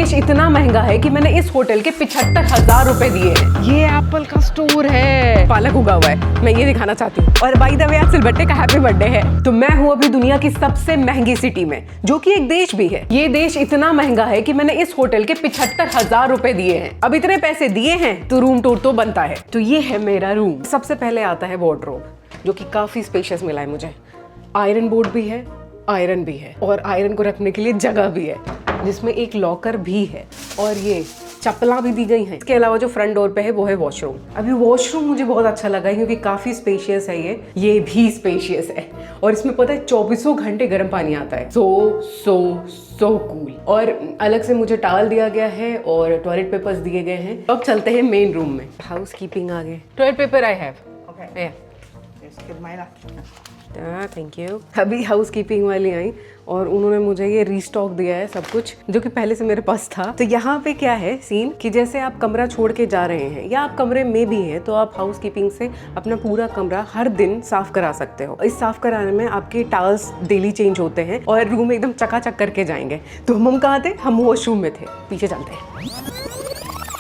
देश इतना महंगा है कि मैंने इस होटल के 75,000 रुपए दिए हैं। ये एप्पल का स्टोर है, पालक उगा हुआ है, मैं ये दिखाना चाहती हूँ। और बाय द वे आज सिलबट्टे का हैप्पी बर्थडे है। तो मैं हूँ अभी दुनिया की सबसे महंगी सिटी में, जो कि एक देश भी है। ये देश इतना महंगा है कि मैंने इस होटल के 75,000 रुपए दिए हैं। अब इतने पैसे दिए हैं तो रूम टूर तो बनता है। तो ये है मेरा रूम। सबसे पहले आता है वार्डरोब, जो कि काफी स्पेशियस मिला है मुझे। आयरन बोर्ड भी है, आयरन भी है, और आयरन को रखने के लिए जगह भी है, जिसमें एक लॉकर भी है, और ये चप्पलां भी दी गई हैं। इसके अलावा जो फ्रंट डोर पे है वो है वॉशरूम। अभी वॉशरूम मुझे बहुत अच्छा लगा है क्योंकि काफी स्पेशियस है। ये भी स्पेशियस है, और इसमें पता है 24 घंटे गर्म पानी आता है। So cool. और अलग से मुझे टॉवल दिया गया है और टॉयलेट पेपर्स दिए गए हैं। अब चलते हैं मेन रूम में। हाउस कीपिंग आ गए। Toilet paper I have. Thank you. अभी हाउस कीपिंग वाली आई और उन्होंने मुझे ये रीस्टॉक दिया है सब कुछ, जो कि पहले से मेरे पास था। तो यहाँ पे क्या है सीन कि जैसे आप कमरा छोड़ के जा रहे हैं या आप कमरे में भी हैं, तो आप हाउस कीपिंग से अपना पूरा कमरा हर दिन साफ करा सकते हो। इस साफ कराने में आपके टॉवल्स डेली चेंज होते हैं और रूम एकदम चकाचक करके जाएंगे। तो हम कहाँ थे? हम वॉशरूम में थे। पीछे चलते हैं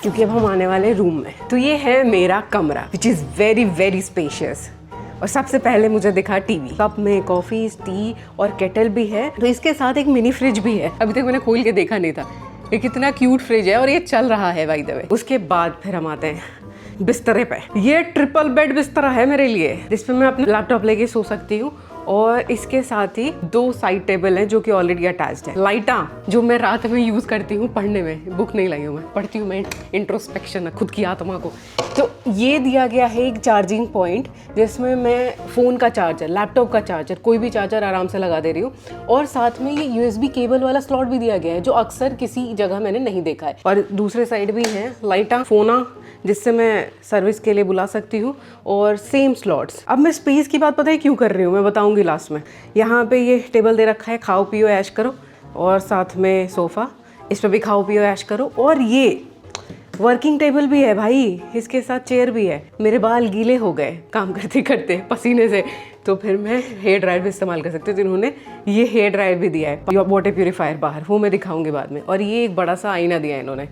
क्योंकि अब हम आने वाले रूम में। तो ये है मेरा कमरा, which is very very spacious. और सबसे पहले मुझे दिखा टीवी। कप में कॉफी, टी और केटल भी है। तो इसके साथ एक मिनी फ्रिज भी है। अभी तक मैंने खोल के देखा नहीं था। ये कितना क्यूट फ्रिज है और ये चल रहा है बाय द वे। उसके बाद फिर हम आते हैं बिस्तरे पे। ये ट्रिपल बेड बिस्तरा है मेरे लिए, जिसपे मैं अपना लैपटॉप लेके सो सकती हूँ। और इसके साथ ही 2 साइड टेबल हैं जो कि ऑलरेडी अटैच्ड है। लाइटां जो मैं रात में यूज़ करती हूँ पढ़ने में। बुक नहीं लाई हूँ मैं, पढ़ती हूँ मैं इंट्रोस्पेक्शन, खुद की आत्मा को। तो ये दिया गया है एक चार्जिंग पॉइंट, जिसमें मैं फ़ोन का चार्जर, लैपटॉप का चार्जर, कोई भी चार्जर आराम से लगा दे रही हूँ। और साथ में ये USB केबल वाला स्लॉट भी दिया गया है, जो अक्सर किसी जगह मैंने नहीं देखा है। और दूसरे साइड भी हैं लाइटां, फोना, जिससे मैं सर्विस के लिए बुला सकती हूँ, और सेम स्लॉट्स। अब मैं स्पेस की बात पता है क्यों कर रही हूँ, मैं बताऊँगी लास्ट में। यहाँ पे ये टेबल दे रखा है, खाओ पियो ऐश करो, और साथ में सोफ़ा, इस पर भी खाओ पियो ऐश करो। और ये वर्किंग टेबल भी है भाई, इसके साथ चेयर भी है। मेरे बाल गीले हो गए काम करते करते पसीने से, तो फिर मैं हेयर ड्रायर भी इस्तेमाल कर सकती हूँ। तो इन्होंने ये हेयर ड्रायर भी दिया है, वाटर प्यूरीफायर बाहर, वो मैं दिखाऊंगी बाद में। और ये एक बड़ा सा आईना दिया है इन्होंने।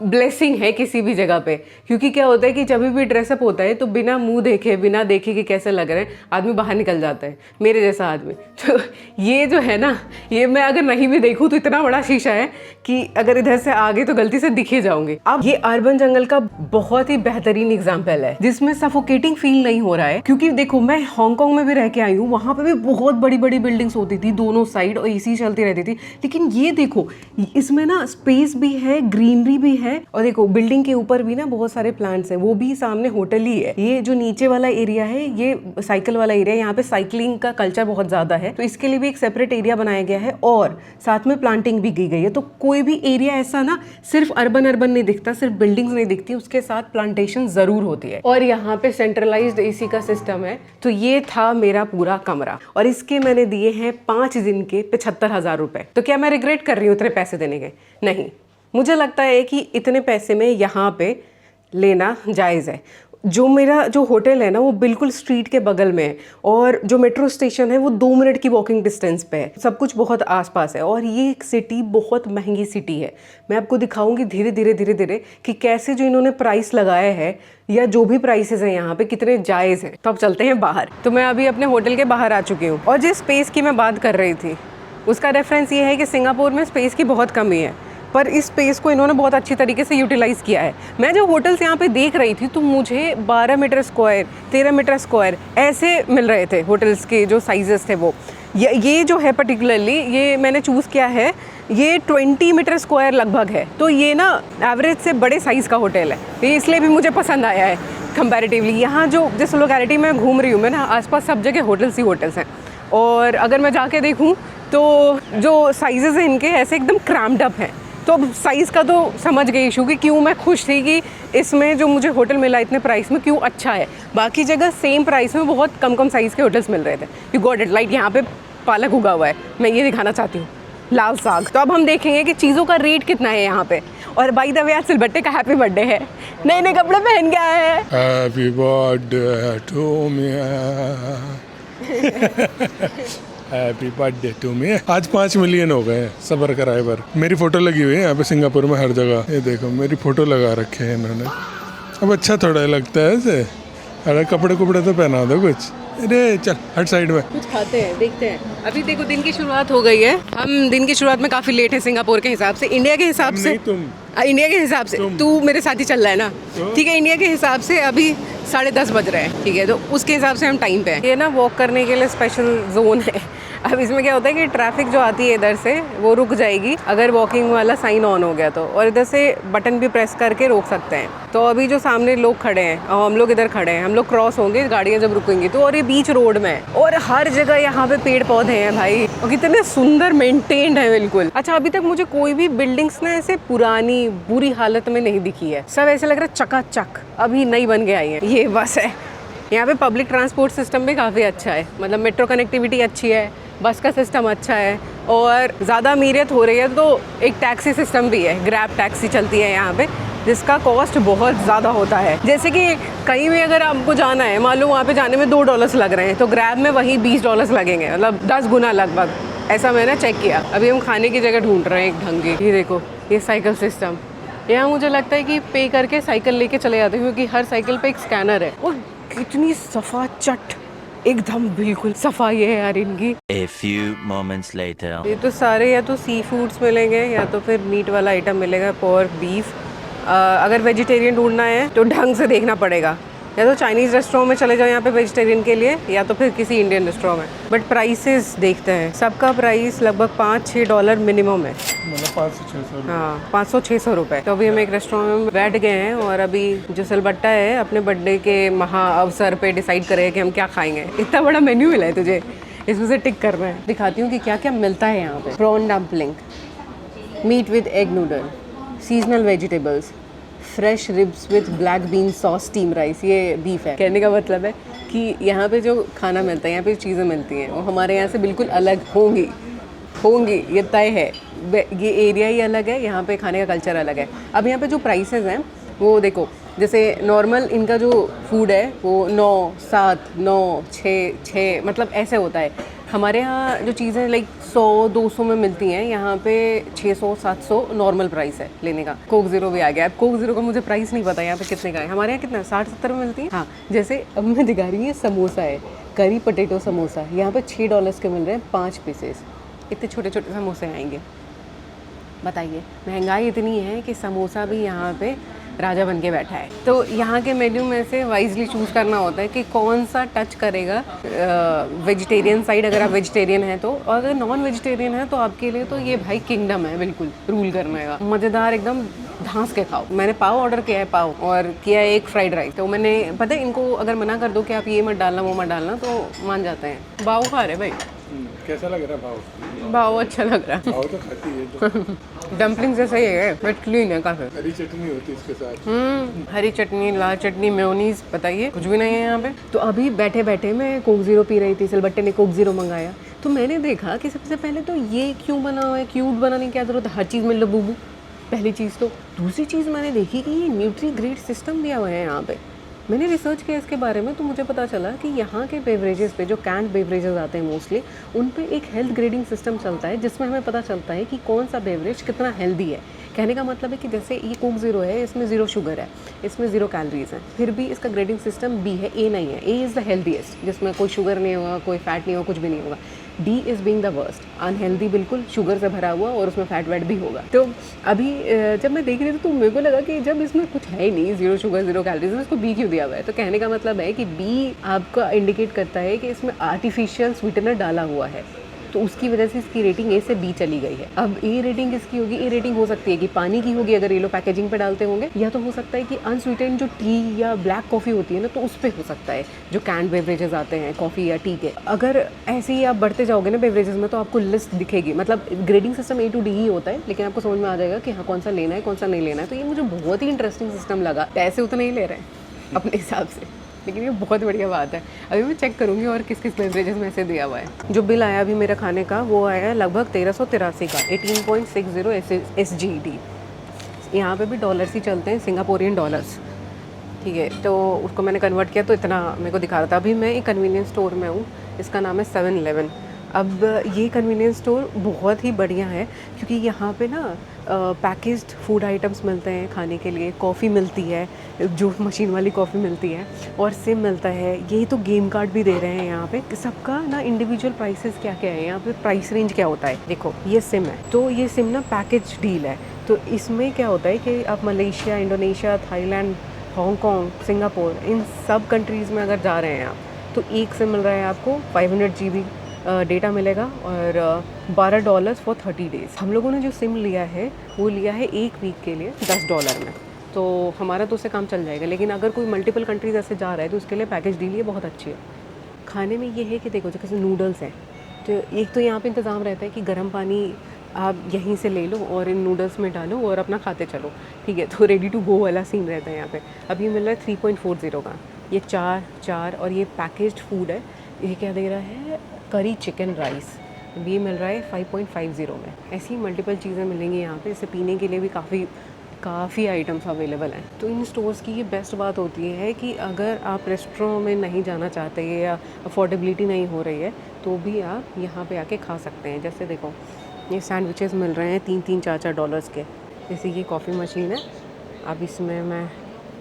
ब्लेसिंग है किसी भी जगह पे, क्योंकि क्या होता है कि जब भी ड्रेसअप होता है तो बिना मुंह देखे, बिना देखे कि कैसे लग रहे हैं, आदमी बाहर निकल जाता है, मेरे जैसा आदमी। तो ये जो है ना, ये मैं अगर नहीं भी देखूँ तो इतना बड़ा शीशा है कि अगर इधर से आगे तो गलती से दिखे जाऊंगी। अब ये अर्बन जंगल का बहुत ही बेहतरीन एग्जाम्पल है, जिसमें सफोकेटिंग फील नहीं हो रहा है। क्योंकि देखो, मैं हांगकांग में भी रह के आई हूँ, वहां पे भी बहुत बड़ी बड़ी बिल्डिंग्स होती थी दोनों साइड, और एसी चलती रहती थी। लेकिन ये देखो, इसमें ना स्पेस भी है, ग्रीनरी भी है, और देखो बिल्डिंग के ऊपर भी ना बहुत सारे प्लांट्स हैं, वो भी सामने होटल ही है। ये जो नीचे वाला एरिया है, ये साइकिल वाला एरिया है। यहाँ पे साइकिलिंग का कल्चर बहुत ज्यादा है, तो इसके लिए भी एक सेपरेट एरिया बनाया गया है, और साथ में प्लांटिंग भी की गई है। तो कोई भी एरिया ऐसा ना सिर्फ अर्बन नहीं दिखता, सिर्फ बिल्डिंग्स नहीं दिखती, उसके साथ प्लांटेशन जरूर होती है। और यहाँ पे सेंट्रलाइज्ड एसी का सिस्टम है। तो ये था मेरा पूरा कमरा, और इसके मैंने दिए हैं 5 दिन के 75,000 रुपए। तो क्या मैं रिग्रेट कर रही हूँ इतने पैसे देने के? नहीं, मुझे लगता है कि इतने पैसे में यहाँ पे लेना जायज़ है। जो मेरा जो होटल है ना, वो बिल्कुल स्ट्रीट के बगल में है, और जो मेट्रो स्टेशन है वो 2 मिनट की वॉकिंग डिस्टेंस पे है। सब कुछ बहुत आसपास है, और ये सिटी बहुत महंगी सिटी है। मैं आपको दिखाऊंगी धीरे धीरे कि कैसे जो इन्होंने प्राइस लगाया है, या जो भी प्राइसेस हैं यहाँ पे, कितने जायज़ हैं। तो अब चलते हैं बाहर। तो मैं अभी अपने होटल के बाहर आ चुकी हूँ, और जिस स्पेस की मैं बात कर रही थी उसका रेफरेंस ये है कि सिंगापुर में स्पेस की बहुत कमी है, पर इस स्पेस को इन्होंने बहुत अच्छी तरीके से यूटिलाइज़ किया है। मैं जो होटल्स यहाँ पे देख रही थी, तो मुझे 12 मीटर स्क्वायर, 13 मीटर स्क्वायर ऐसे मिल रहे थे होटल्स के जो साइजेस थे। वो ये जो है पर्टिकुलरली, ये मैंने चूज़ किया है, ये 20 मीटर स्क्वायर लगभग है। तो ये ना एवरेज से बड़े साइज़ का होटल है, ये इसलिए भी मुझे पसंद आया है कंपैरेटिवली। यहाँ जो जिस लोकेलिटी में घूम रही हूँ मैं ना, आसपास सब जगह होटल्स ही होटल्स हैं। और अगर मैं जाके देखूँ तो जो साइजेस हैं इनके ऐसे एकदम क्रैम्ड अप हैं। तो अब साइज़ का तो समझ गई इशू कि क्यों मैं खुश थी कि इसमें जो मुझे होटल मिला इतने प्राइस में, क्यों अच्छा है। बाकी जगह सेम प्राइस में बहुत कम साइज़ के होटल्स मिल रहे थे। यू गॉट इट, लाइक यहाँ पे पालक उगा हुआ है, मैं ये दिखाना चाहती हूँ, लाल साग। तो अब हम देखेंगे कि चीज़ों का रेट कितना है यहाँ पे। और बाय द वे आज सिलबट्टे का हैप्पी बर्थडे है, नए नए कपड़े पहन के आए हैं। Happy birthday to me. Happy birthday to me. आज 5 मिलियन हो गए हैं सब्सक्राइबर। मेरी फोटो लगी हुई है यहाँ पे सिंगापुर में हर जगह। ये देखो मेरी फोटो लगा रखे है इन्होंने। अब अच्छा थोड़ा लगता है ऐसे। अरे कपड़े कुपड़े तो पहना दो कुछ। अरे चल हट साइड में। कुछ खाते हैं, देखते हैं। अभी देखो दिन की शुरुआत हो गई है। हम दिन की शुरुआत में काफी लेट है सिंगापुर के हिसाब से। इंडिया के हिसाब से इंडिया के हिसाब से तू मेरे साथ ही चल रहा है ना, ठीक है। इंडिया के हिसाब से अभी 10:30 बज रहे हैं, ठीक है। तो उसके हिसाब से हम टाइम पे हैं। ये ना वॉक करने के लिए स्पेशल जोन है। अब इसमें क्या होता है कि ट्रैफिक जो आती है इधर से वो रुक जाएगी अगर वॉकिंग वाला साइन ऑन हो गया तो, और इधर से बटन भी प्रेस करके रोक सकते हैं। तो अभी जो सामने लोग खड़े हैं और हम लोग इधर खड़े हैं, हम लोग क्रॉस होंगे गाड़ियाँ जब रुकेंगी तो। और ये बीच रोड में है और हर जगह यहाँ पे पेड़ पौधे हैं भाई, और कितने सुंदर मेंटेन्ड है बिल्कुल। अच्छा अभी तक मुझे कोई भी बिल्डिंग्स ना ऐसे पुरानी बुरी हालत में नहीं दिखी है। सब ऐसे लग रहा है चकाचक अभी नई बन के आई है। ये बस है। यहाँ पे पब्लिक ट्रांसपोर्ट सिस्टम भी काफ़ी अच्छा है, मतलब मेट्रो कनेक्टिविटी अच्छी है, बस का सिस्टम अच्छा है। और ज़्यादा अमीरियत हो रही है तो एक टैक्सी सिस्टम भी है, ग्रैब टैक्सी चलती है यहाँ पे, जिसका कॉस्ट बहुत ज़्यादा होता है। जैसे कि कहीं भी अगर आपको जाना है, मान लो वहाँ पे जाने में $2 लग रहे हैं, तो ग्रैब में वही $20 लगेंगे, मतलब 10 गुना लगभग। ऐसा मैंने चेक किया। अभी हम खाने की जगह ढूंढ रहे हैं एक ढंग की। ये देखो ये साइकिल सिस्टम। यहाँ मुझे लगता है कि पे करके साइकिल लेके चले जाते हैं, क्योंकि हर साइकिल पे एक स्कैनर है। और कितनी सफा चट, एकदम बिल्कुल सफाई है यार इनकी। A few moments later. ये तो सारे या तो सी फूड्स मिलेंगे या तो फिर मीट वाला आइटम मिलेगा, पोर्क, बीफ। अगर वेजिटेरियन ढूंढना है तो ढंग से देखना पड़ेगा, या तो चाइनीज़ रेस्टोरेंट में चले जाओ यहाँ पे वेजिटेरियन के लिए, या तो फिर किसी इंडियन रेस्टोरेंट में। बट प्राइसेस देखते हैं, सबका प्राइस लगभग $5-6 मिनिमम है, मतलब 500-600। हाँ 500-600 रुपये। तो अभी हम एक रेस्टोरेंट में बैठ गए हैं और अभी जो सिलबट्टा है अपने बर्थडे के महा अवसर पे डिसाइड करें कि हम क्या खाएंगे। इतना बड़ा मेन्यू मिला है तुझे, इसमें से टिक करना है। दिखाती हूँ कि क्या क्या मिलता है यहाँ पे। Prawn dumpling, meat with egg noodle, seasonal vegetables, fresh ribs with black bean sauce, steam rice. ये बीफ है। कहने का मतलब है कि यहाँ पे जो खाना मिलता है, यहाँ पे जो चीज़ें मिलती हैं वो हमारे यहाँ से बिल्कुल अलग होंगी, ये तय है। ये एरिया ही अलग है, यहाँ पे खाने का कल्चर अलग है। अब यहाँ पे जो प्राइसेस हैं वो देखो, जैसे नॉर्मल इनका जो फूड है वो 9, 7, 9, 6 मतलब ऐसे होता है। हमारे यहाँ जो चीज़ें लाइक 100-200 में मिलती हैं, यहाँ पे 600-700 नॉर्मल प्राइस है लेने का। कोक ज़ीरो भी आ गया। अब कोक ज़ीरो का मुझे प्राइस नहीं पता यहाँ पे कितने का है। हमारे यहाँ कितना 60-70 में मिलती है। हाँ जैसे अब मैं दिखा रही हूँ, ये समोसा है, करी पोटैटो समोसा। यहाँ पे $6 के मिल रहे हैं 5 पीसेस। इतने छोटे छोटे समोसे आएंगे। बताइए, महंगाई इतनी है कि समोसा भी यहाँ पे राजा बन के बैठा है। तो यहाँ के मेन्यू में से वाइजली चूज़ करना होता है कि कौन सा टच करेगा वेजिटेरियन साइड, अगर आप वेजिटेरियन हैं तो। और अगर नॉन वेजिटेरियन है तो आपके लिए तो ये भाई किंगडम है, बिल्कुल रूल करने का। मज़ेदार एकदम धांस के खाओ। मैंने पाव ऑर्डर किया है, पाव, और किया है एक फ्राइड राइस। तो मैंने पता है इनको अगर मना कर दो कि आप ये मत डालना वो मत डालना तो मान जाते हैं। पाव खा रहे भाई। कैसा लग रहा है भाव? भाव अच्छा लग रहा है। भाव तो खाती है तो। डम्पलिंग जैसा ही है, बट क्लीन है काफ़ी। हरी चटनी होती है इसके साथ। हरी चटनी, लाल चटनी, मेयोनीज, बताइए कुछ भी नहीं है यहाँ पे। तो अभी बैठे बैठे मैं कोक ज़ीरो पी रही थी, सिलबट्टे ने कोक ज़ीरो मंगाया, तो मैंने देखा कि सबसे पहले तो ये क्यों बना हुआ है, क्यूट बनाने की क्या ज़रूरत है, हर चीज़ में लबूबू, पहली चीज़ तो। दूसरी चीज़ मैंने देखी कि ये न्यूट्री ग्रेड सिस्टम दिया हुआ है यहाँ पे। मैंने रिसर्च किया इसके बारे में, तो मुझे पता चला कि यहाँ के बेवरेजेस पे, जो कैंड बेवरेजेस आते हैं मोस्टली, उन पे एक हेल्थ ग्रेडिंग सिस्टम चलता है, जिसमें हमें पता चलता है कि कौन सा बेवरेज कितना हेल्दी है। कहने का मतलब है कि जैसे ये कोक ज़ीरो है, इसमें 0 शुगर है, इसमें 0 कैलोरीज हैं, फिर भी इसका ग्रेडिंग सिस्टम बी है, ए नहीं है। ए इज़ द हेल्दीएस्ट, जिसमें कोई शुगर नहीं होगा, कोई फैट नहीं होगा, कुछ भी नहीं होगा। D is being the worst, unhealthy, बिल्कुल शुगर से भरा हुआ और उसमें फैट वैट भी होगा। तो अभी जब मैं देख रही थी तो मेरे को लगा कि जब इसमें कुछ है ही नहीं, 0 शुगर 0 कैलोरीज, इसको बी क्यों दिया हुआ है। तो कहने का मतलब है कि बी आपका इंडिकेट करता है कि इसमें आर्टिफिशियल स्वीटनर डाला हुआ है, तो उसकी वजह से इसकी रेटिंग ए से बी चली गई है। अब ए रेटिंग किसकी होगी? ए रेटिंग हो सकती है कि पानी की होगी अगर ये लोग पैकेजिंग पे डालते होंगे, या तो हो सकता है कि अनस्वीटेंड जो टी या ब्लैक कॉफ़ी होती है ना, तो उस पर हो सकता है, जो कैंड बेवरेजेस आते हैं कॉफ़ी या टी के। अगर ऐसे ही आप बढ़ते जाओगे ना बेवरेजेस में, तो आपको लिस्ट दिखेगी, मतलब grading system A to D ही होता है, लेकिन आपको समझ में आ जाएगा कि हाँ कौन सा लेना है, कौन सा नहीं लेना है। तो ये मुझे बहुत ही इंटरेस्टिंग सिस्टम लगा। पैसे उतने ही ले रहे हैं अपने हिसाब से, लेकिन ये बहुत बढ़िया बात है। अभी मैं चेक करूँगी और किस किस बेवरेजेस में से दिया हुआ है। जो बिल आया अभी मेरा खाने का, वो आया है लगभग 1383 का, 18.60 SGD। यहाँ पे भी डॉलर्स ही चलते हैं, सिंगापोरियन डॉलर्स, ठीक है। तो उसको मैंने कन्वर्ट किया तो इतना मेरे को दिखा रहा था। अभी मैं एक कन्वीनियंस स्टोर में हूँ, इसका नाम है 7-Eleven। अब ये कन्वीनियंस स्टोर बहुत ही बढ़िया है क्योंकि यहाँ पे ना पैकेज्ड फूड आइटम्स मिलते हैं खाने के लिए, कॉफ़ी मिलती है जो मशीन वाली कॉफ़ी मिलती है, और सिम मिलता है। यही तो गेम कार्ड भी दे रहे हैं यहाँ पे। सबका ना इंडिविजुअल प्राइसेस क्या क्या है यहाँ पे, प्राइस रेंज क्या होता है। देखो ये सिम है, तो ये सिम ना पैकेज डील है। तो इसमें क्या होता है कि आप Malaysia, Indonesia, Thailand, Hong Kong, Singapore, इन सब कंट्रीज़ में अगर जा रहे हैं आप, तो एक सिम मिल रहा है आपको 500 GB डेटा मिलेगा और $12 फॉर 30 डेज़। हम लोगों ने जो सिम लिया है वो लिया है एक वीक के लिए $10 में, तो हमारा तो उससे काम चल जाएगा। लेकिन अगर कोई मल्टीपल कंट्रीज ऐसे जा रहा है तो उसके लिए पैकेज डील ये बहुत अच्छी है। खाने में ये है कि देखो जैसे नूडल्स हैं, तो एक तो यहाँ पे इंतज़ाम रहता है कि गर्म पानी आप यहीं से ले लो और इन नूडल्स में डालो और अपना खाते चलो, ठीक है। तो रेडी टू गो वाला सीन रहता है यहाँ पे। अब ये मिल रहा है 3.40 का, ये 4 और ये पैकेज्ड फूड है। ये क्या दे रहा है, करी चिकन राइस, ये मिल रहा है 5.50 में। ऐसी मल्टीपल चीज़ें मिलेंगी यहाँ पे। इसे पीने के लिए भी काफ़ी आइटम्स अवेलेबल हैं। तो इन स्टोर्स की ये बेस्ट बात होती है कि अगर आप रेस्टोरेंट में नहीं जाना चाहते या अफोर्डेबिलिटी नहीं हो रही है तो भी आप यहाँ पे आके खा सकते हैं। जैसे देखो ये सैंडविचेस मिल रहे हैं $3-4 के। जैसे ये कॉफ़ी मशीन है, अब इसमें मैं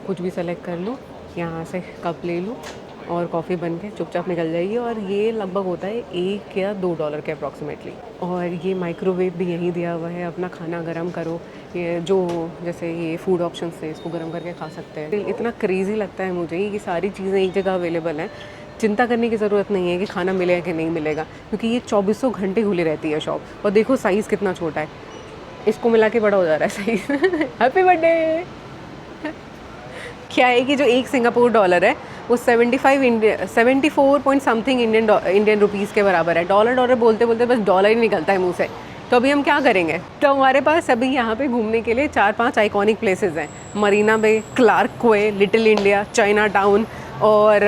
कुछ भी सेलेक्ट कर लूँ, यहाँ से कप ले लूँ और कॉफ़ी बन के चुपचाप निकल जाएगी। और ये लगभग होता है $1 या $2 के अप्रॉक्सीमेटली। और ये माइक्रोवेव भी यहीं दिया हुआ है, अपना खाना गर्म करो, ये जो जैसे ये फूड ऑप्शंस थे इसको गर्म करके खा सकते हैं। इतना क्रेज़ी लगता है मुझे ये सारी चीज़ें एक जगह अवेलेबल हैं। चिंता करने की ज़रूरत नहीं है कि खाना मिलेगा कि नहीं मिलेगा, क्योंकि ये 24 घंटे खुली रहती है शॉप। और देखो साइज़ कितना छोटा है, इसको मिला के बड़ा हो जा रहा है साइज़। Happy birthday. क्या है कि जो एक सिंगापुर डॉलर है वो 74 पॉइंट समथिंग इंडियन रुपीज़ के बराबर है। डॉलर बोलते बोलते बस डॉलर ही निकलता है मुंह से। तो अभी हम क्या करेंगे, तो हमारे पास अभी यहाँ पे घूमने के लिए 4-5 आइकॉनिक प्लेसेस हैं। मरीना बे, क्लार्क क्वे, लिटिल इंडिया, चाइना टाउन और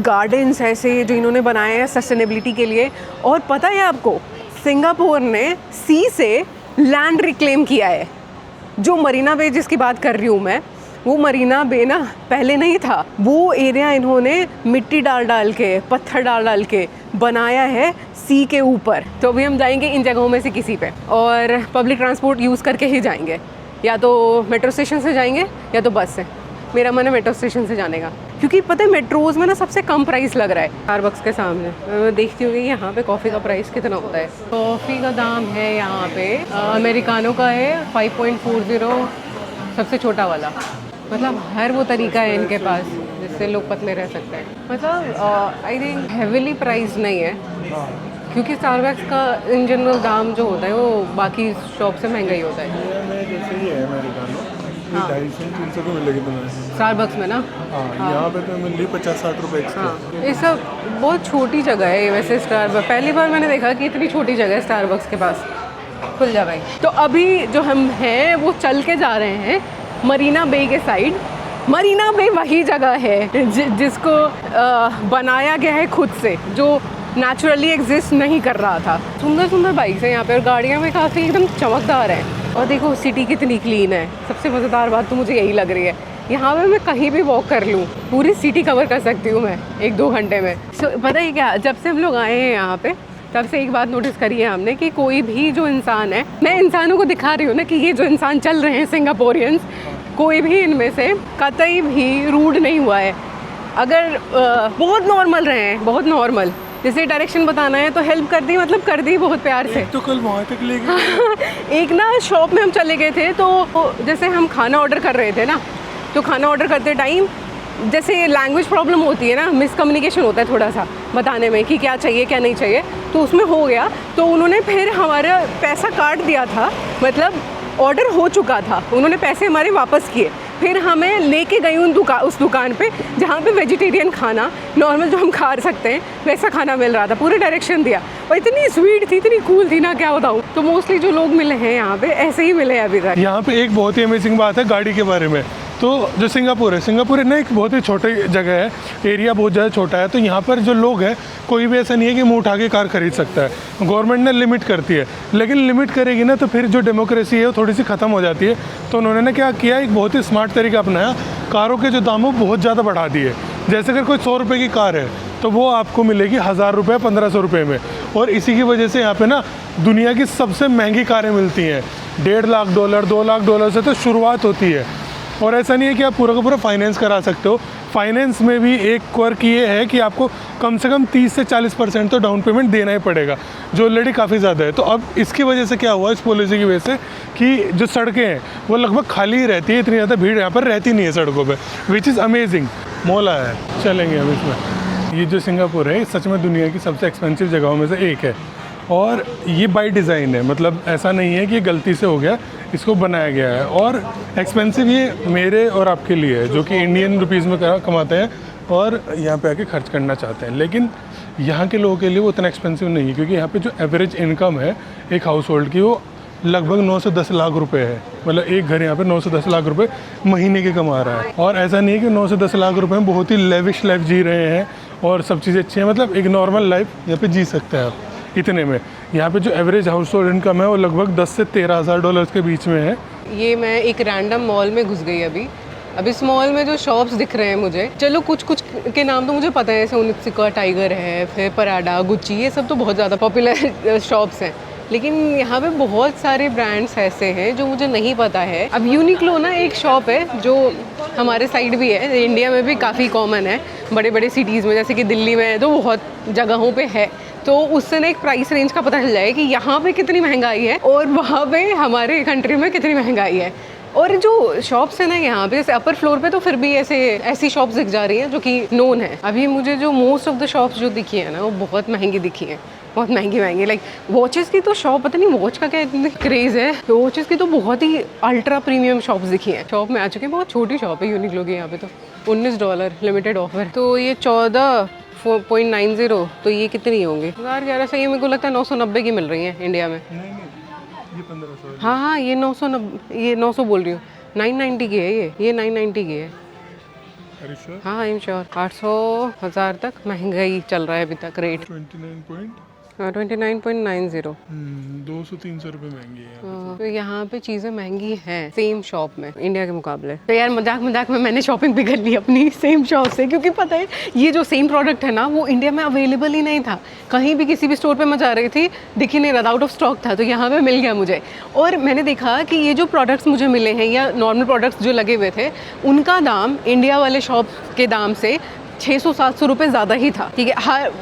गार्डन्स ऐसे जो इन्होंने बनाए हैं सस्टेनेबिलिटी के लिए। और पता है आपको, सिंगापुर ने सी से लैंड रिक्लेम किया है। जो मरीना बे जिसकी बात कर रही हूँ मैं, वो मरीना बे ना पहले नहीं था, वो एरिया इन्होंने मिट्टी डाल के, पत्थर डाल के बनाया है सी के ऊपर। तो अभी हम जाएंगे इन जगहों में से किसी पे, और पब्लिक ट्रांसपोर्ट यूज़ करके ही जाएंगे, या तो मेट्रो स्टेशन से जाएंगे या तो बस से। मेरा मन है मेट्रो स्टेशन से जाने का, क्योंकि पता है मेट्रोज़ में ना सबसे कम प्राइस लग रहा है। स्टारबक्स के सामने मैं देखती हूँ कि यहाँ पे कॉफ़ी का प्राइस कितना होता है। कॉफ़ी का दाम है यहाँ पे अमेरिकानो का है 5.40, सबसे छोटा वाला। मतलब हर वो तरीका है इनके पास जिससे लोग पतले रह सकते हैं। मतलब आई थिंक हेविली प्राइस नहीं है, क्योंकि स्टारबक्स का इन जनरल दाम जो होता है वो बाकी शॉप से महंगा ही होता है। जैसे ही है अमेरिकानो, 250-300 की मिलेगी तुम्हें स्टारबक्स में ना। हाँ, यहाँ पे तो मिल रही 50-60 रुपए एक्स्ट्रा। हाँ, ये सब बहुत छोटी जगह है वैसे। स्टारबक्स पहली बार मैंने देखा कि इतनी छोटी जगह है स्टारबक्स के पास। खुल जा भाई। तो अभी जो हम हैं वो चल के जा रहे हैं मरीना बे के साइड। मरीना बे वही जगह है जिसको बनाया गया है खुद से, जो नेचुरली एग्जिस्ट नहीं कर रहा था। सुंदर सुंदर बाइक्स हैं यहाँ पे और गाड़ियाँ में काफ़ी एकदम चमकदार हैं। और देखो सिटी कितनी क्लीन है। सबसे मज़ेदार बात तो मुझे यही लग रही है, यहाँ पे मैं कहीं भी वॉक कर लूँ पूरी सिटी कवर कर सकती हूँ मैं 1-2 घंटे में। पता है क्या, जब से हम लोग आए हैं यहाँ पे तब से एक बात नोटिस करी है हमने कि कोई भी जो इंसान है, मैं इंसानों को दिखा रही हूँ ना कि ये जो इंसान चल रहे हैं सिंगापोरियंस, कोई भी इनमें से कतई भी रूड नहीं हुआ है। अगर बहुत नॉर्मल रहे हैं, बहुत नॉर्मल। जैसे डायरेक्शन बताना है तो हेल्प कर दी, मतलब कर दी बहुत प्यार से। तो कल वहाँ तक ले गए। एक ना शॉप में हम चले गए थे, तो जैसे हम खाना ऑर्डर कर रहे थे ना, तो खाना ऑर्डर करते टाइम जैसे लैंग्वेज प्रॉब्लम होती है ना, मिसकम्युनिकेशन होता है थोड़ा सा बताने में कि क्या चाहिए क्या नहीं चाहिए, तो उसमें हो गया। तो उन्होंने फिर हमारा पैसा काट दिया था, मतलब ऑर्डर हो चुका था, उन्होंने पैसे हमारे वापस किए। फिर हमें लेके गई उस दुकान पे जहाँ पे वेजिटेरियन खाना नॉर्मल जो हम खा सकते हैं वैसा खाना मिल रहा था। पूरे डायरेक्शन दिया और इतनी स्वीट थी, इतनी कूल थी ना, क्या बताऊँ। तो मोस्टली जो लोग मिले हैं यहाँ पे ऐसे ही मिले हैं अभी तक। यहाँ पे एक बहुत ही अमेजिंग बात है गाड़ी के बारे में। तो जो सिंगापुर है ना, एक बहुत ही छोटी जगह है, एरिया बहुत ज़्यादा छोटा है। तो यहाँ पर जो लोग हैं, कोई भी ऐसा नहीं है कि मुँह उठा के कार खरीद सकता है। गवर्नमेंट ने लिमिट करती है, लेकिन लिमिट करेगी ना तो फिर जो डेमोक्रेसी है वो थोड़ी सी ख़त्म हो जाती है। तो उन्होंने ना क्या किया, एक बहुत ही स्मार्ट तरीका अपनाया, कारों के जो दाम है बहुत ज़्यादा बढ़ा दिए। जैसे अगर कोई 100 रुपये की कार है तो वो आपको मिलेगी 1000 रुपये 1500 रुपये में, और इसी की वजह से यहाँ पे ना दुनिया की सबसे महंगी कारें मिलती हैं। $1.5 लाख $2 लाख से तो शुरुआत होती है। और ऐसा नहीं है कि आप पूरा का पूरा फाइनेंस करा सकते हो। फाइनेंस में भी एक क्वर्क ये है कि आपको कम से कम 30 से 40% तो डाउन पेमेंट देना ही पड़ेगा, जो ऑलरेडी काफ़ी ज़्यादा है। तो अब इसकी वजह से क्या हुआ, इस पॉलिसी की वजह से, कि जो सड़कें हैं वो लगभग खाली ही रहती है, इतनी ज़्यादा भीड़ यहाँ पर रहती नहीं है सड़कों पे, विच इज़ अमेजिंग। मॉल आया है, चलेंगे हम इसमें। ये जो सिंगापुर है सच में दुनिया की सबसे एक्सपेंसिव जगहों में से एक है। और ये बाय डिज़ाइन है, मतलब ऐसा नहीं है कि ये गलती से हो गया, इसको बनाया गया है। और एक्सपेंसिव ये मेरे और आपके लिए है जो कि इंडियन रुपीज़ में कमाते हैं और यहाँ पे आके खर्च करना चाहते हैं। लेकिन यहाँ के लोगों के लिए वो उतना एक्सपेंसिव नहीं है, क्योंकि यहाँ पे जो एवरेज इनकम है एक हाउस होल्ड की वो लगभग 9 से 10 लाख रुपए है। मतलब एक घर यहाँ पे 9 से 10 लाख रुपए महीने के कमा रहा है। और ऐसा नहीं है कि 9 से 10 लाख रुपए में बहुत ही लेविश लाइफ जी रहे हैं और सब चीज़ें अच्छी हैं, मतलब एक नॉर्मल लाइफ यहाँ पे जी सकते हैं आप इतने में। यहाँ पे जो एवरेज हाउस होल्ड इनकम है वो लगभग 10 से 13 हज़ार डॉलर्स के बीच में है। ये मैं एक रैंडम मॉल में घुस गई अभी। अब इस मॉल में जो शॉप्स दिख रहे हैं मुझे, चलो कुछ के नाम तो मुझे पता है, जैसे ओनित्सुका, टाइगर है, फिर पराडा, गुच्ची, ये सब तो बहुत ज़्यादा पॉपुलर शॉप्स हैं। लेकिन यहाँ पे बहुत सारे ब्रांड्स ऐसे हैं जो मुझे नहीं पता है। अब यूनिक्लो ना एक शॉप है जो हमारे साइड भी है, इंडिया में भी काफ़ी कॉमन है, बड़े बड़े सिटीज़ में, जैसे कि दिल्ली में तो बहुत जगहों पे है। तो उससे ना एक प्राइस रेंज का पता चल जाए कि यहाँ पे कितनी महंगाई है और वहाँ पे हमारे कंट्री में कितनी महंगाई है। और जो शॉप्स है ना यहाँ पे, जैसे अपर फ्लोर पे तो फिर भी ऐसी शॉप्स दिख जा रही हैं जो कि नोन है। अभी मुझे जो मोस्ट ऑफ द शॉप्स जो दिखी है ना वो बहुत महंगी दिखी हैं, बहुत महंगी। लाइक वॉचेस की तो शॉप, पता नहीं वॉच का क्या इतनी क्रेज़ है, वॉचेस की तो बहुत ही अल्ट्रा प्रीमियम शॉप्स दिखी हैं। शॉप में आ चुके हैं, बहुत छोटी शॉप है यूनिक्लो की यहाँ पे, तो $19 लिमिटेड ऑफर। तो ये 14.90, तो ये कितनी होंगी? 1100। ये मेरे को लगता है 990 की मिल रही है इंडिया में। नहीं, ये 1500। हाँ, ये 990, ये 900 बोल रही हूँ, 990 की है ये 990 की है। हाँ, आई एम श्योर। 800 1000 तक महंगाई चल रहा है अभी तक रेट। 29.90। 200-300 रुपये महंगी है। तो यहाँ पे चीज़ें महंगी हैं सेम शॉप में इंडिया के मुकाबले। तो यार मजाक में मैंने शॉपिंग भी कर ली अपनी सेम शॉप से, क्योंकि पता है ये जो सेम प्रोडक्ट है ना वो इंडिया में अवेलेबल ही नहीं था। कहीं भी किसी भी स्टोर पे मैं जा रही थी, दिख ही नहीं रहा, आउट ऑफ स्टॉक था, तो यहाँ पे मिल गया मुझे। और मैंने देखा कि ये जो प्रोडक्ट्स मुझे मिले हैं या नॉर्मल प्रोडक्ट्स जो लगे हुए थे, उनका दाम इंडिया वाले शॉप के दाम से 600-700 रुपये ज़्यादा ही था। ठीक है,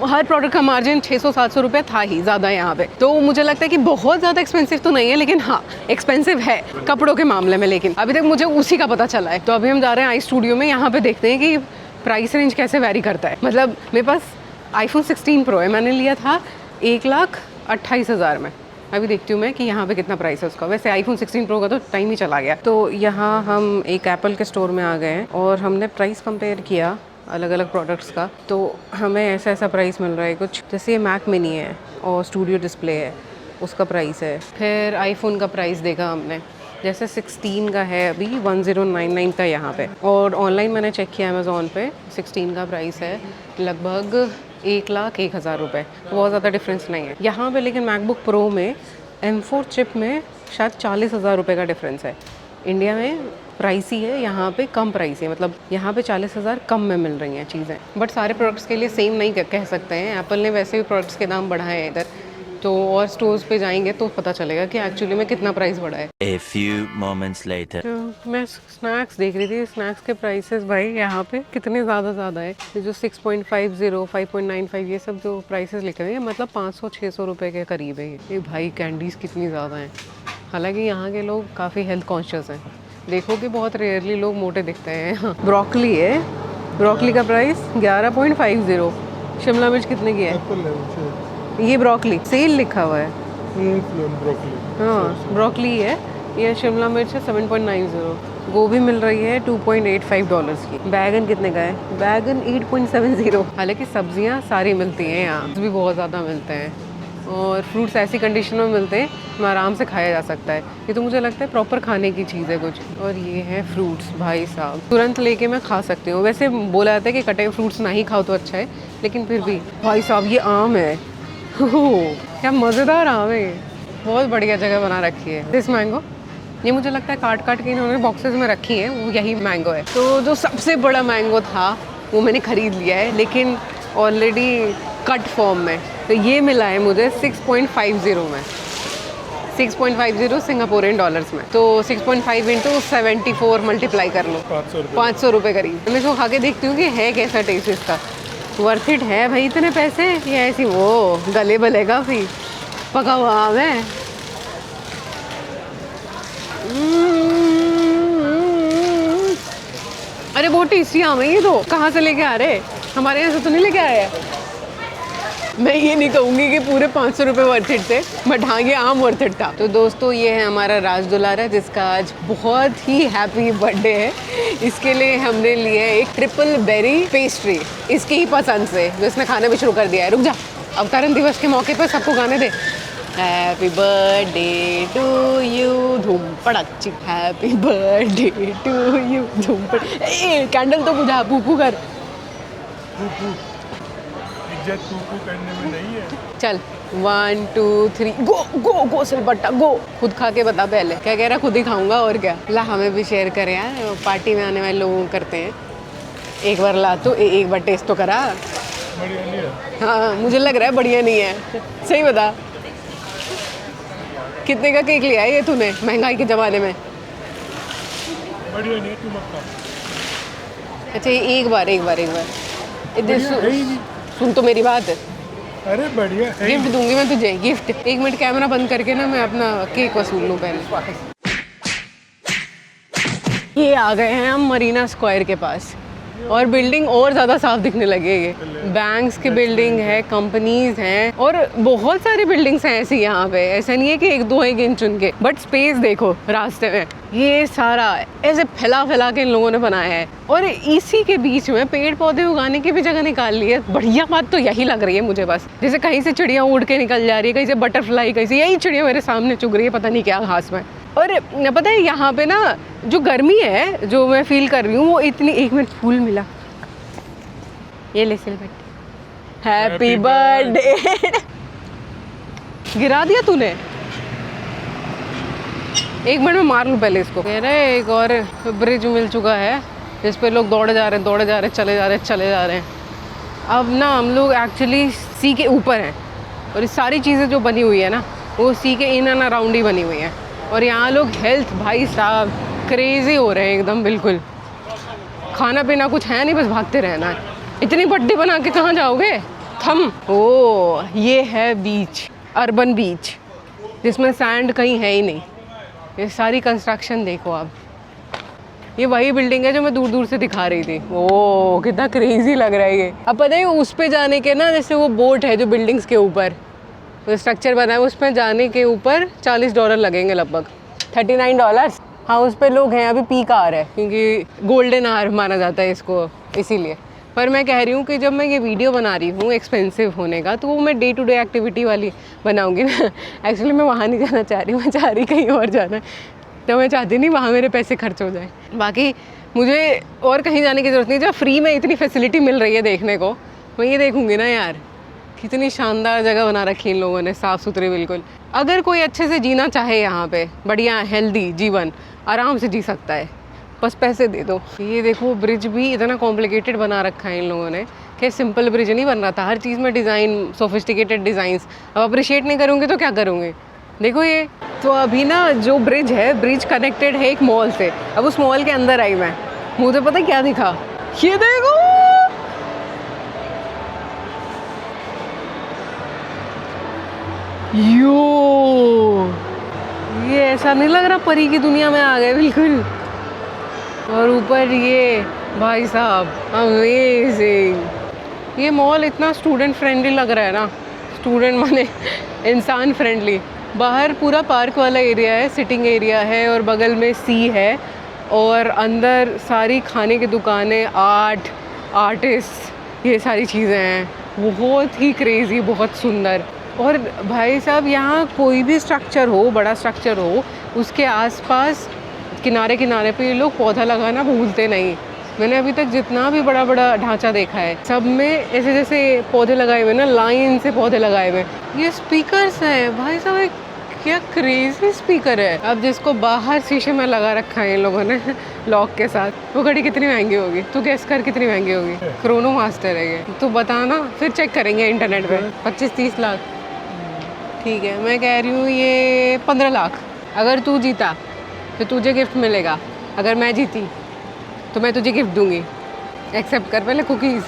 हर प्रोडक्ट का मार्जिन 600-700 रुपये था ही ज़्यादा यहाँ पे। तो मुझे लगता है कि बहुत ज़्यादा एक्सपेंसिव तो नहीं है, लेकिन हाँ एक्सपेंसिव है कपड़ों के मामले में। लेकिन अभी तक मुझे उसी का पता चला है। तो अभी हम जा रहे हैं आई स्टूडियो में, यहाँ पे देखते हैं कि प्राइस रेंज कैसे वैरी करता है। मतलब मेरे पास iPhone 16 Pro है, मैंने लिया था 1,28,000 में। अभी देखती हूँ मैं कि यहाँ पे कितना प्राइस है उसका। वैसे iPhone 16 Pro का तो टाइम ही चला गया। तो यहाँ हम एक एप्पल के स्टोर में आ गए हैं और हमने प्राइस कंपेयर किया अलग अलग प्रोडक्ट्स का। तो हमें ऐसा प्राइस मिल रहा है कुछ, जैसे ये मैक मिनी है और स्टूडियो डिस्प्ले है, उसका प्राइस है। फिर आईफोन का प्राइस देखा हमने, जैसे 16 का है अभी 1099 का यहाँ पे। और ऑनलाइन मैंने चेक किया अमेज़ॉन पे, 16 का प्राइस है लगभग 1,01,000 रुपये। बहुत ज़्यादा डिफरेंस नहीं है यहाँ पे। लेकिन मैकबुक प्रो में M4 चिप में शायद 40,000 रुपये का डिफरेंस है। इंडिया में प्राइस ही है, यहाँ पे कम प्राइस है, मतलब यहाँ पे 40,000 कम में मिल रही हैं चीज़ें। बट सारे प्रोडक्ट्स के लिए सेम नहीं कह सकते हैं। एप्पल ने वैसे भी प्रोडक्ट्स के दाम बढ़ाए हैं इधर, तो और स्टोर्स पे जाएंगे तो पता चलेगा कि एक्चुअली में कितना प्राइस बढ़ा है। A few moments later. तो मैं स्नैक्स देख रही थी, स्नैक्स के प्राइसेस भाई यहाँ पे कितने ज़्यादा है। ये जो 6.50, 5.95 ये सब जो प्राइसेस लिखे हुए हैं, मतलब 500-600 रुपये के करीब है ये भाई। कैंडीज़ कितनी ज़्यादा हैं। हालांकि यहाँ के लोग काफ़ी हेल्थ कॉन्शियस हैं, देखो कि बहुत रेयरली लोग मोटे दिखते हैं। ब्रोकली है, ब्रोकली का प्राइस 11.50। शिमला मिर्च कितने की है? ये ब्रोकली सेल लिखा हुआ है। हाँ ब्रोकली है, ये शिमला मिर्च है 7.90। गोभी मिल रही है $2.85 की। बैगन कितने का है? बैगन 8.70। हालांकि सब्जियां सारी मिलती हैं यहाँ, भी बहुत ज़्यादा मिलते हैं। और फ्रूट्स ऐसी कंडीशन में मिलते हैं में आराम से खाया जा सकता है। ये तो मुझे लगता है प्रॉपर खाने की चीज़ है कुछ। और ये है फ्रूट्स भाई साहब, तुरंत लेके मैं खा सकती हूँ। वैसे बोला जाता है कि कटे हुए फ्रूट्स ना ही खाओ तो अच्छा है, लेकिन फिर भी भाई साहब ये आम है। क्या मज़ेदार आम है, बहुत बढ़िया जगह बना रखी है। दिस मैंगो, ये मुझे लगता है काट के इन्होंने बॉक्सेस में रखी है, वो यही मैंगो है। तो जो सबसे बड़ा मैंगो था वो मैंने ख़रीद लिया है, लेकिन ऑलरेडी कट फॉर्म में। तो ये मिला है मुझे 6.50 में, 6.50 सिंगापुरियन डॉलर्स में। तो 6.5 इंटू 74 मल्टीप्लाई कर लो, 500 रुपये करीब। मैं इसको खा के देखती हूँ कि है कैसा टेस्ट इसका। वर्थ इट है भाई इतने पैसे, ये ऐसी वो गले बलेगा फिर पका हुआ आम है। अरे बहुत टेस्टी आम है ये तो। कहाँ से लेके आ रहे? हमारे यहाँ से तो नहीं लेके आए हैं। मैं ये नहीं कहूँगी कि पूरे 500 रुपये वर्थ इट थे, बट हाँ ये आम वर्थ इट था। तो दोस्तों ये है हमारा राज दुलारा जिसका आज बहुत ही हैप्पी बर्थडे है। इसके लिए हमने लिए एक ट्रिपल बेरी पेस्ट्री, इसकी ही पसंद से, जो इसने खाना भी शुरू कर दिया है। रुक जा, अवतरण दिवस के मौके पर सबको गाने दे। हैप्पी बर्थडे टू यू धूम पड़क चिक, हैप्पी बर्थडे टू यू धूम पड़क। ए कैंडल तो बुझा, पूपू कर। इज्जत पूपू करने में नहीं है। चल 1 2 3 गो गो गो सिलबट्टा गो। खुद खा के बता पहले क्या कह रहा। खुद ही खाऊंगा और क्या। ला हमें भी शेयर करें यार, पार्टी में आने वाले लोगों को करते हैं। एक बार ला तो एक बार टेस्ट तो करा। बढ़िया नहीं है। हाँ मुझे लग रहा है बढ़िया नहीं है। सही बता, कितने का केक लिया है ये तूने महंगाई के ज़माने में? बढ़िया नहीं है, तू मत खा। अच्छा एक बार इधर सुन तो मेरी बात। अरे बढ़िया है। गिफ्ट दूंगी मैं तुझे, गिफ्ट। 1 मिनट कैमरा बंद करके ना मैं अपना केक वसूल लूँ पहले। ये आ गए हैं हम मरीना स्क्वायर के पास, और बिल्डिंग और ज़्यादा साफ दिखने लगेगी। बैंक्स की बिल्डिंग है, कंपनीज हैं, और बहुत सारी बिल्डिंग्स हैं ऐसी यहाँ पे। ऐसा नहीं है कि 1 2 गिन चुन के, बट स्पेस देखो रास्ते में, ये सारा ऐसे फैला फैला के इन लोगों ने बनाया है। और इसी के बीच में पेड़ पौधे उगाने की भी जगह निकाल ली है। बढ़िया बात तो यही लग रही है मुझे बस। जैसे कहीं से चिड़िया उड़ के निकल जा रही है, कहीं से बटरफ्लाई, कहीं से यही चिड़िया मेरे सामने चुग रही है पता नहीं क्या घास में। और पता है यहाँ पे ना जो गर्मी है जो मैं फील कर रही हूँ वो इतनी। 1 मिनट फूल मिला, ये ले सिलबट। Happy birthday. गिरा दिया तूने। 1 मिनट में मार लूँ पहले इसको। कह रहे एक और ब्रिज मिल चुका है जिस पे लोग दौड़े जा रहे हैं, चले जा रहे हैं। अब ना हम लोग एक्चुअली सी के ऊपर हैं, और ये सारी चीज़ें जो बनी हुई है ना वो सी के इन एंड अराउंड ही बनी हुई हैं। और यहाँ लोग हेल्थ भाई साहब क्रेजी हो रहे हैं एकदम। बिल्कुल खाना पीना कुछ है नहीं, बस भागते रहना है। इतनी बड्डी बना के कहाँ जाओगे थम। ओ ये है बीच, अर्बन बीच, जिसमें सैंड कहीं है ही नहीं। ये सारी कंस्ट्रक्शन देखो आप। ये वही बिल्डिंग है जो मैं दूर दूर से दिखा रही थी। ओ कितना क्रेजी लग रहा है ये। अब पता है उस पे जाने के ना, जैसे वो बोट है जो बिल्डिंग्स के ऊपर वो स्ट्रक्चर बना है, उस पर जाने के ऊपर $40 लगेंगे लगभग, $39। हाँ उस पर लोग हैं। अभी पीक आवर है क्योंकि गोल्डन आवर माना जाता है इसको, इसीलिए। पर मैं कह रही हूँ कि जब मैं ये वीडियो बना रही हूँ एक्सपेंसिव होने का, तो वो मैं डे टू डे एक्टिविटी वाली बनाऊँगी ना। एक्चुअली मैं वहाँ नहीं जाना चाह रही हूँ, मैं चाह रही कहीं और जाना है। तो मैं चाहती नहीं वहाँ मेरे पैसे खर्च हो जाए। बाकी मुझे और कहीं जाने की ज़रूरत नहीं। जब फ्री में इतनी फैसिलिटी मिल रही है देखने को, मैं ये देखूँगी ना यार। कितनी शानदार जगह बना रखी है इन लोगों ने, साफ़ सुथरी बिल्कुल। अगर कोई अच्छे से जीना चाहे यहाँ पे, बढ़िया हेल्दी जीवन आराम से जी सकता है, बस पैसे दे दो। ये देखो ब्रिज भी इतना कॉम्प्लिकेटेड बना रखा है इन लोगों ने कि सिंपल ब्रिज नहीं बन रहा था। हर चीज़ में डिज़ाइन, सोफिस्टिकेटेड डिज़ाइंस। अब अप्रिशिएट नहीं करूँगी तो क्या करूँगी। देखो ये तो अभी ना जो ब्रिज है, ब्रिज कनेक्टेड है एक मॉल से। अब उस मॉल के अंदर आई मैं, मुझे पता क्या दिखा, ये देखो ये ऐसा नहीं लग रहा परी की दुनिया में आ गए बिल्कुल। और ऊपर ये भाई साहब अमेजिंग। ये मॉल इतना स्टूडेंट फ्रेंडली लग रहा है ना, स्टूडेंट माने इंसान फ्रेंडली। बाहर पूरा पार्क वाला एरिया है, सिटिंग एरिया है, और बगल में सी है, और अंदर सारी खाने की दुकानें, आर्टिस्ट, ये सारी चीज़ें हैं। बहुत ही क्रेज़ी, बहुत सुंदर। और भाई साहब यहाँ कोई भी स्ट्रक्चर हो, बड़ा स्ट्रक्चर हो, उसके आसपास किनारे किनारे पे ये लोग पौधा लगाना भूलते नहीं। मैंने अभी तक जितना भी बड़ा बड़ा ढांचा देखा है, सब में ऐसे जैसे पौधे लगाए हुए ना, लाइन से पौधे लगाए हुए। ये स्पीकर्स हैं भाई साहब, क्या क्रेजी स्पीकर है। अब जिसको बाहर शीशे में लगा रखा है इन लोगों ने लॉक के साथ, वो घड़ी कितनी महंगी होगी? तू गेस कर कितनी महंगी होगी? क्रोनो मास्टर है ये। तू बताना, फिर चेक करेंगे इंटरनेट पे। 25-30 लाख। ठीक है, मैं कह रही हूँ ये 15 लाख। अगर तू जीता तो तुझे गिफ्ट मिलेगा, अगर मैं जीती तो मैं तुझे गिफ्ट दूंगी। एक्सेप्ट कर पहले कुकीज़।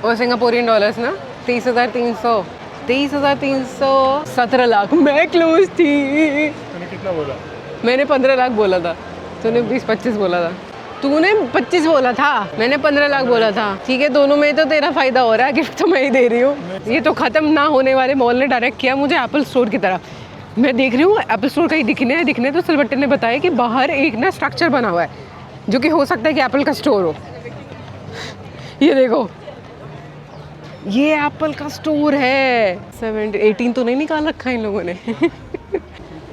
और सिंगापुरियन डॉलर्स ना 23,300। 23,300, 17 लाख। मैं क्लोज थी। मैंने कितना बोला? मैंने 15 लाख बोला था, तूने 20-25 बोला था। तूने 25 बोला था, मैंने 15 लाख बोला था। ठीक है, दोनों में तो तेरा फायदा हो रहा है, गिफ्ट तो मैं ही दे रही हूँ। ये तो खत्म ना होने वाले मॉल ने डायरेक्ट किया मुझे एप्पल स्टोर की तरफ। मैं देख रही हूँ एप्पल स्टोर कहीं दिखने तो सिलबट्टे ने बताया कि बाहर एक ना स्ट्रक्चर बना हुआ है, जो कि हो सकता है कि एप्पल का स्टोर हो। ये देखो, ये एप्पल का स्टोर है। 18 तो नहीं निकाल रखा इन लोगों ने।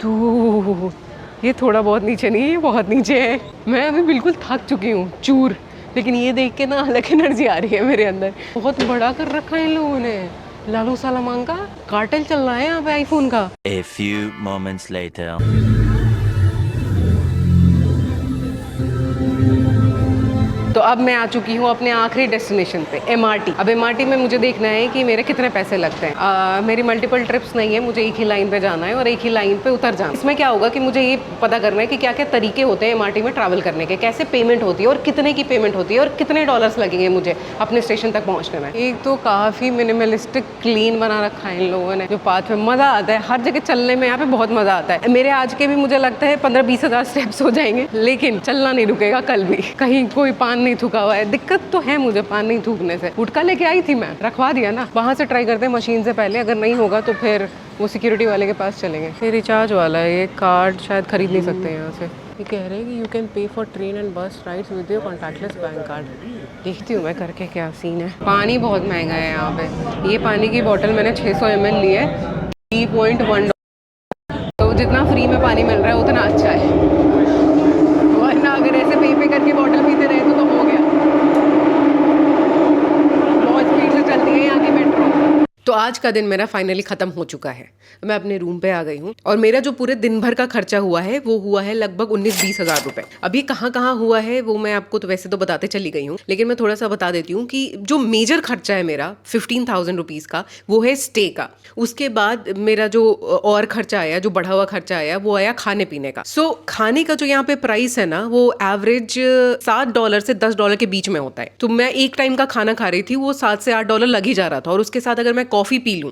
तो ये थोड़ा बहुत नीचे नहीं है, ये बहुत नीचे है। मैं अभी बिल्कुल थक चुकी हूँ चूर, लेकिन ये देख के ना अलग एनर्जी आ रही है मेरे अंदर। बहुत बड़ा कर रखा है इन लोगों ने। लालू सलामान का कार्टेल चल रहा है यहाँ पे आईफोन का। A few moments later. तो अब मैं आ चुकी हूँ अपने आखिरी डेस्टिनेशन पे, MRT। अब MRT में मुझे देखना है कि मेरे कितने पैसे लगते हैं। मेरी मल्टीपल ट्रिप्स नहीं है, मुझे एक ही लाइन पे जाना है और एक ही लाइन पे उतर जाना है। इसमें क्या होगा कि मुझे ये पता करना है कि क्या क्या तरीके होते हैं MRT में ट्रैवल करने के, कैसे पेमेंट होती है और कितने की पेमेंट होती है और कितने डॉलर्स लगेंगे मुझे अपने स्टेशन तक पहुँचने में। एक तो काफ़ी मिनिमलिस्टिक क्लीन बना रखा है इन लोगों ने, जो पाथ में मज़ा आता है। हर जगह चलने में यहाँ पे बहुत मज़ा आता है। मेरे आज के भी मुझे लगता है 15-20 हज़ार स्टेप्स हो जाएंगे, लेकिन चलना नहीं रुकेगा कल भी। कहीं कोई पान नहीं थूका हुआ है। दिक्कत तो है मुझे पान नहीं थूकने से। गुटखा लेके आई थी मैं, रखवा दिया ना। वहाँ से ट्राई करते हैं मशीन से पहले, अगर नहीं होगा तो फिर वो सिक्योरिटी वाले के पास चलेंगे। ये रिचार्ज वाला है, ये कार्ड शायद खरीद नहीं सकते यहाँ से। ये कह रहे हैं कि you can pay for train and bus rides with your contactless bank card. देखती हूँ मैं करके क्या सीन है। पानी बहुत महंगा है यहाँ पे। ये पानी की बोतल मैंने 600 ml ली है, 3.1। तो जितना फ्री में पानी मिल रहा है उतना अच्छा है, वरना अगर ऐसे पे करके बोतल पीते रहे तो हो गया। बहुत स्पीड से चलती है यहाँ की मेट्रो। तो आज का दिन मेरा फाइनली ख़त्म हो चुका है। मैं अपने रूम पे आ गई हूँ और मेरा जो पूरे दिन भर का खर्चा हुआ है वो हुआ है लगभग 19-20 हज़ार रुपये। अभी कहाँ कहाँ हुआ है वो मैं आपको तो वैसे तो बताते चली गई हूँ, लेकिन मैं थोड़ा सा बता देती हूँ कि जो मेजर खर्चा है मेरा 15,000 रुपीज़ का, वो है स्टे का। उसके बाद मेरा जो और खर्चा आया, जो बढ़ा हुआ खर्चा आया, वो आया खाने पीने का। सो खाने का जो यहाँ पे प्राइस है ना, वो एवरेज $7 से $10 के बीच में होता है। तो मैं एक टाइम का खाना खा रही थी, वो $7 से $8 लग ही जा रहा था। और उसके साथ अगर मैं कॉफ़ी पी लूँ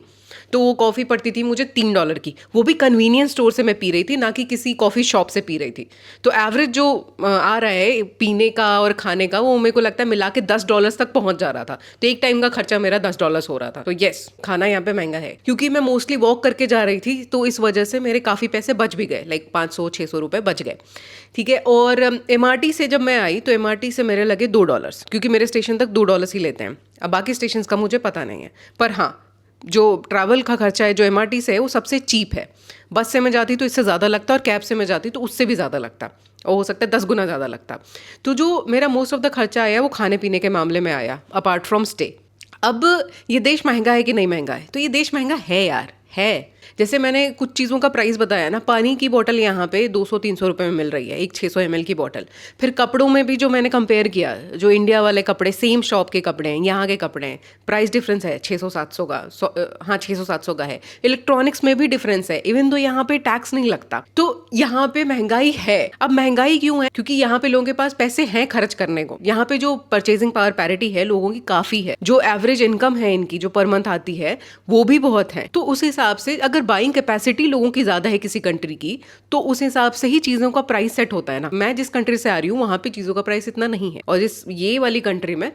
तो वो कॉफ़ी पड़ती थी मुझे $3 की। वो भी कन्वीनियंस स्टोर से मैं पी रही थी, ना कि किसी कॉफ़ी शॉप से पी रही थी। तो एवरेज जो आ रहा है पीने का और खाने का, वो मेरे को लगता है मिला के $10 तक पहुंच जा रहा था। तो एक टाइम का खर्चा मेरा $10 हो रहा था। तो येस, खाना यहाँ पे महंगा है। क्योंकि मैं मोस्टली वॉक करके जा रही थी, तो इस वजह से मेरे काफ़ी पैसे बच भी गए, लाइक 500-600 रुपये बच गए। ठीक है। और MRT से जब मैं आई तो MRT से मेरे लगे $2, क्योंकि मेरे स्टेशन तक $2 ही लेते हैं। अब बाकी स्टेशन का मुझे पता नहीं है, पर हाँ, जो ट्रैवल का खर्चा है जो MRT से है वो सबसे चीप है। बस से मैं जाती तो इससे ज़्यादा लगता, और कैब से मैं जाती तो उससे भी ज़्यादा लगता, और हो सकता है 10 गुना ज़्यादा लगता। तो जो मेरा मोस्ट ऑफ द खर्चा आया वो खाने पीने के मामले में आया, अपार्ट फ्रॉम स्टे। अब ये देश महंगा है कि नहीं महंगा है? तो ये देश महंगा है यार, है। जैसे मैंने कुछ चीज़ों का प्राइस बताया ना, पानी की बोतल यहाँ पे 200-300 रुपये में मिल रही है, एक 600 ml की बोतल। फिर कपड़ों में भी जो मैंने कंपेयर किया, जो इंडिया वाले कपड़े, सेम शॉप के कपड़े हैं, यहाँ के कपड़े हैं, प्राइस डिफरेंस है 600-700 का। हाँ, 600-700 का है। इलेक्ट्रॉनिक्स में भी डिफरेंस है, इवन तो यहाँ पे टैक्स नहीं लगता। तो यहाँ पे महंगाई है। अब महंगाई क्यों है? क्योंकि यहाँ पे लोगों के पास पैसे हैं खर्च करने को। यहाँ पे जो परचेजिंग पावर पैरिटी है लोगों की काफ़ी है, जो एवरेज इनकम है इनकी जो पर मंथ आती है वो भी बहुत है। तो उस हिसाब से अगर बाइंग कैपेसिटी लोगों की ज़्यादा है किसी कंट्री की, तो उस हिसाब से ही चीज़ों का प्राइस सेट होता है ना। मैं जिस कंट्री से आ रही हूँ वहाँ पे चीज़ों का प्राइस इतना नहीं है, और जिस ये वाली कंट्री में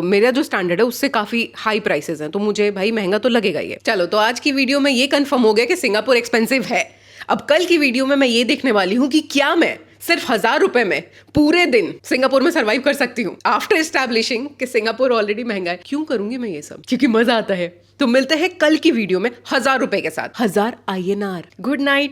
मेरा जो स्टैंडर्ड है उससे काफ़ी हाई प्राइसेस हैं, तो मुझे भाई महंगा तो लगेगा ही है। चलो, तो आज की वीडियो में ये कंफर्म हो गया कि सिंगापुर एक्सपेंसिव है। अब कल की वीडियो में मैं ये देखने वाली हूँ कि क्या मैं सिर्फ 1,000 रुपए में पूरे दिन सिंगापुर में सरवाइव कर सकती हूँ, आफ्टर एस्टैब्लिशिंग कि सिंगापुर ऑलरेडी महंगा है। क्यों करूंगी मैं ये सब? क्योंकि मजा आता है। तो मिलते हैं कल की वीडियो में 1,000 रुपए के साथ, 1,000 INR। Good night.